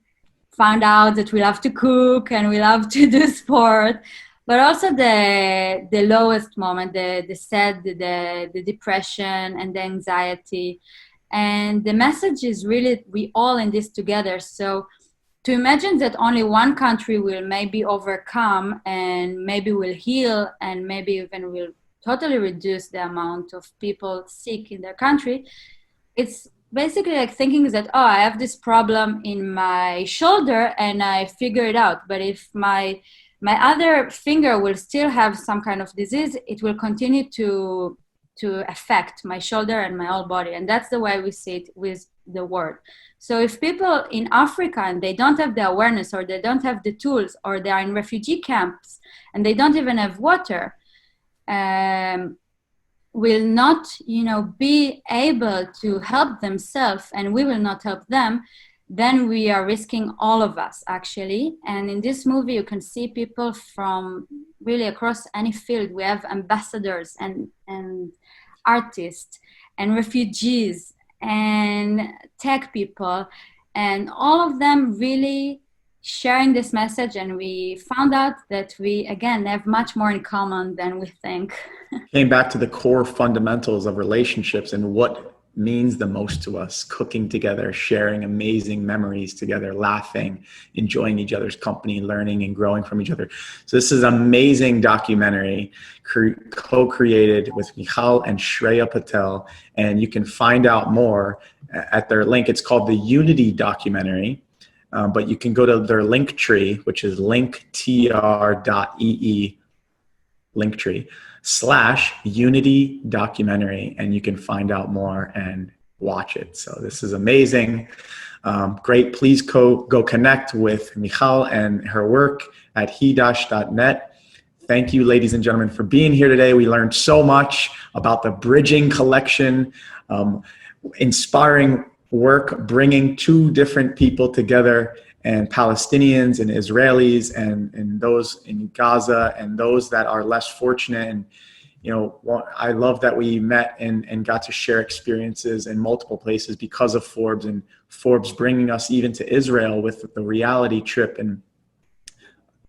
found out that we love to cook and we love to do sport, but also the lowest moment, the sad, the depression and the anxiety. And the message is really we all in this together. So to imagine that only one country will maybe overcome and maybe will heal and maybe even will totally reduce the amount of people sick in their country, it's basically like thinking that, oh, I have this problem in my shoulder and I figure it out. But if my other finger will still have some kind of disease, it will continue to affect my shoulder and my whole body. And that's the way we see it with the world. So if people in Africa and they don't have the awareness or they don't have the tools or they are in refugee camps and they don't even have water, will not, be able to help themselves and we will not help them, then we are risking all of us actually. And in this movie, you can see people from really across any field. We have ambassadors and artists and refugees and tech people, and all of them really sharing this message. And we found out that we, again, have much more in common than we think. Came back to the core fundamentals of relationships and what means the most to us: cooking together, sharing amazing memories together, laughing, enjoying each other's company, learning and growing from each other. So this is an amazing documentary co-created with Michal and Shreya Patel, and you can find out more at their link. It's called the Unity documentary, but you can go to their link tree, which is linktr.ee linktree /Unity documentary, and you can find out more and watch it. So this is amazing. Great. Please go connect with Michal and her work at he-net. Thank you, ladies and gentlemen, for being here today. We learned so much about the Bridging Collection, inspiring work, bringing two different people together, and Palestinians and Israelis and those in Gaza and those that are less fortunate. And, I love that we met and got to share experiences in multiple places because of Forbes, and Forbes bringing us even to Israel with the reality trip. And,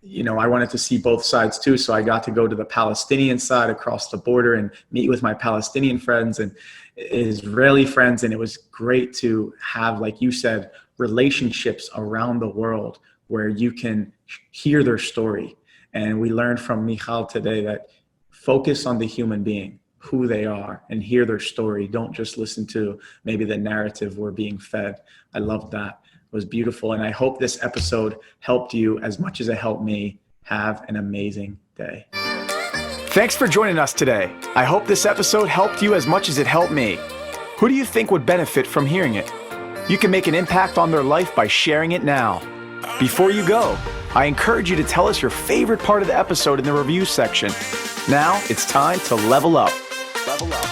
I wanted to see both sides too. So I got to go to the Palestinian side across the border and meet with my Palestinian friends and Israeli friends. And it was great to have, like you said, relationships around the world where you can hear their story. And we learned from Michal today that focus on the human being, who they are, and hear their story. Don't just listen to maybe the narrative we're being fed. I loved that. It was beautiful. And I hope this episode helped you as much as it helped me. Have an amazing day. Thanks for joining us today. I hope this episode helped you as much as it helped me. Who do you think would benefit from hearing it? You can make an impact on their life by sharing it now. Before you go, I encourage you to tell us your favorite part of the episode in the review section. Now it's time to level up. Level up.